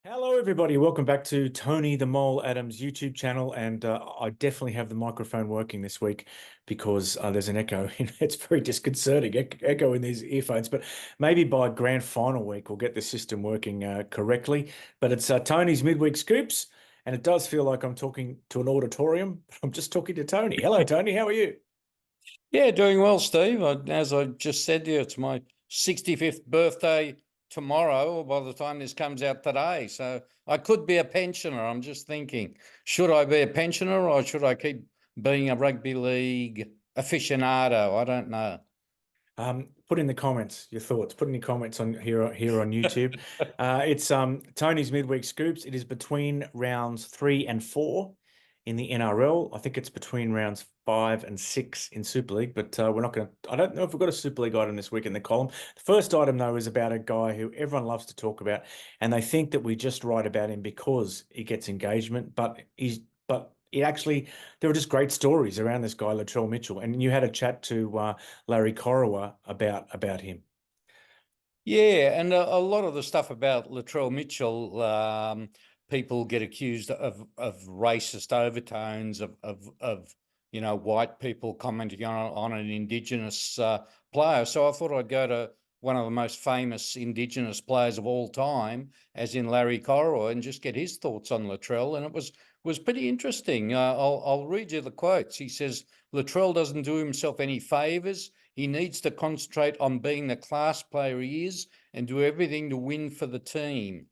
Hello, everybody. Welcome back to Tony the Mole Adams YouTube channel. And I definitely have the microphone working this week because there's an echo. It's very disconcerting, echo in these earphones. But maybe by grand final week, we'll get the system working correctly. But it's Tony's Midweek Scoops. And it does feel like I'm talking to an auditorium, but I'm just talking to Tony. Hello, Tony. How are you? Yeah, doing well, Steve. As I just said to you, it's my 65th birthday tomorrow, or by the time this comes out today. So I could be a pensioner. I'm just thinking, should I be a pensioner or should I keep being a rugby league aficionado? I don't know. Put in the comments your thoughts. Put any comments on here on YouTube. It's Tony's midweek scoops. It is between rounds 3 and 4 in the NRL. I think it's between rounds 5 and 6 in Super League, but we're not going to. I don't know if we've got a Super League item this week in the column. The first item though is about a guy who everyone loves to talk about, and they think that we just write about him because he gets engagement, but it actually there were just great stories around this guy, Latrell Mitchell, and you had a chat to Larry Corowa about him. Yeah, and a lot of the stuff about Latrell Mitchell, people get accused of racist overtones of white people commenting on an Indigenous player. So I thought I'd go to one of the most famous Indigenous players of all time, as in Larry Corowa, and just get his thoughts on Latrell. And it was pretty interesting. I'll read you the quotes. He says Latrell doesn't do himself any favors. He needs to concentrate on being the class player he is and do everything to win for the team.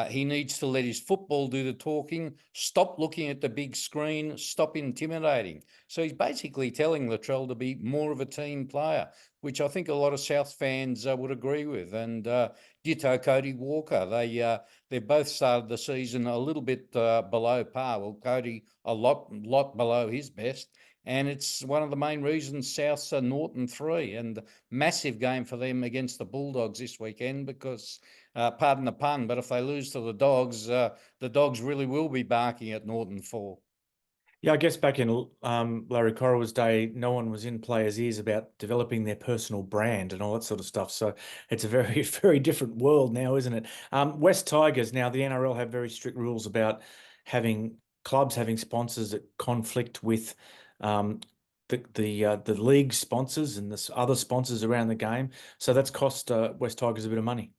He needs to let his football do the talking, stop looking at the big screen, stop intimidating. So he's basically telling Latrell to be more of a team player, which I think a lot of South fans would agree with. And ditto Cody Walker. They both started the season a little bit below par. Well, Cody a lot below his best. And it's one of the main reasons South's are Norton 3, and massive game for them against the Bulldogs this weekend because, pardon the pun, but if they lose to the Dogs really will be barking at Norton 4. Yeah, I guess back in Larry Corowa's day, no one was in players' ears about developing their personal brand and all that sort of stuff. So it's a very, very different world now, isn't it? West Tigers, now the NRL have very strict rules about having clubs having sponsors that conflict with um, the league sponsors and the other sponsors around the game. So that's cost West Tigers a bit of money.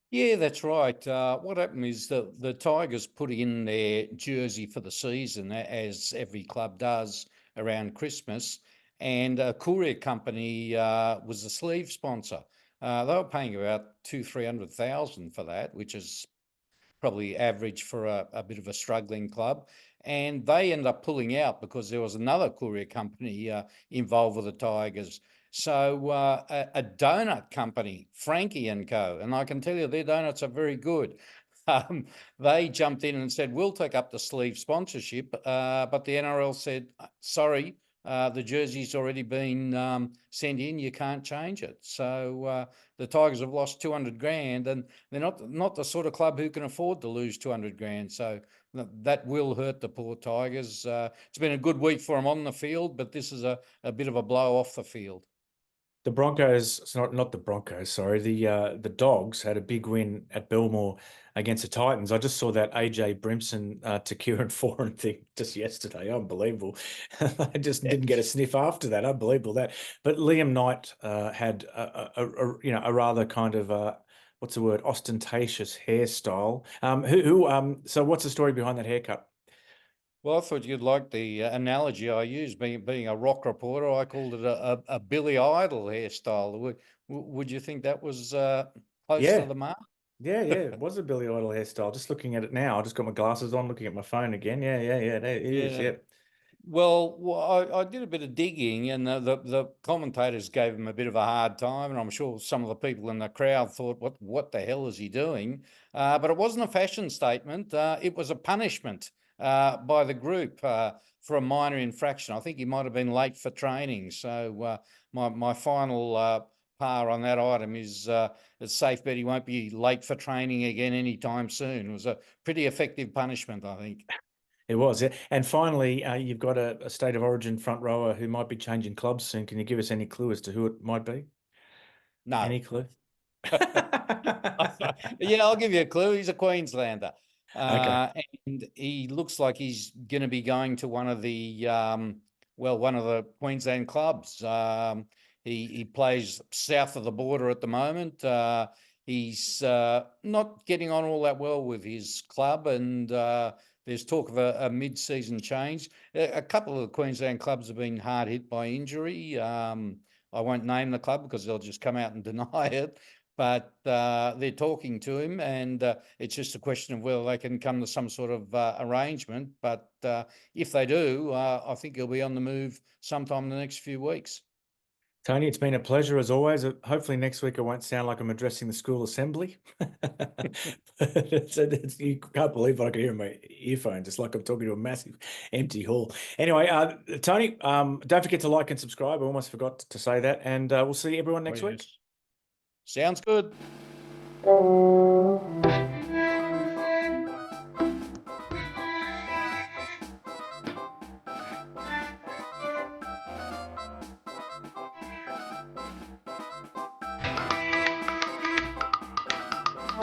Yeah, that's right. What happened is the Tigers put in their jersey for the season, as every club does around Christmas, and a courier company was the sleeve sponsor. They were paying about 300,000 for that, which is probably average for a bit of a struggling club. And they ended up pulling out because there was another courier company involved with the Tigers. So a donut company, Frankie and Co. And I can tell you their donuts are very good. Um, they jumped in and said, we'll take up the sleeve sponsorship. But the NRL said, sorry, the jersey's already been sent in. You can't change it. So the Tigers have lost 200 grand, and they're not the sort of club who can afford to lose 200 grand. So that will hurt the poor Tigers. It's been a good week for them on the field, but this is a bit of a blow off the field. The Broncos, it's not the Broncos, sorry. The Dogs had a big win at Belmore against the Titans. I just saw that AJ Brimson to Kieran Foran thing just yesterday. Unbelievable. I just didn't get a sniff after that. Unbelievable that. But Liam Knight had a rather kind of what's the word, ostentatious hairstyle. So what's the story behind that haircut? Well, I thought you'd like the analogy I used. Being a rock reporter, I called it a Billy Idol hairstyle. Would you think that was close to Yeah. the mark? Yeah, it was a Billy Idol hairstyle. Just looking at it now, I just got my glasses on, looking at my phone again. Yeah, it is. Yeah. Yeah. Well, I did a bit of digging, and the commentators gave him a bit of a hard time, and I'm sure some of the people in the crowd thought, "What the hell is he doing?" But it wasn't a fashion statement. It was a punishment by the group for a minor infraction. I think he might have been late for training. So my final par on that item is it's safe bet he won't be late for training again anytime soon. It was a pretty effective punishment, I think. It was. Yeah. And finally, you've got a state of origin front rower who might be changing clubs soon. Can you give us any clue as to who it might be? No. Any clue? Yeah, I'll give you a clue. He's a Queenslander. Okay. And he looks like he's going to be going to one of the one of the Queensland clubs. He plays south of the border at the moment. He's not getting on all that well with his club, and there's talk of a mid-season change. A couple of the Queensland clubs have been hard hit by injury. I won't name the club because they'll just come out and deny it. But they're talking to him, and it's just a question of whether they can come to some sort of arrangement. But if they do, I think he'll be on the move sometime in the next few weeks. Tony, it's been a pleasure as always. Hopefully next week it won't sound like I'm addressing the school assembly. You can't believe what I can hear in my earphones. It's like I'm talking to a massive empty hall. Anyway, Tony, don't forget to like and subscribe. I almost forgot to say that. And we'll see everyone next week. Sounds good.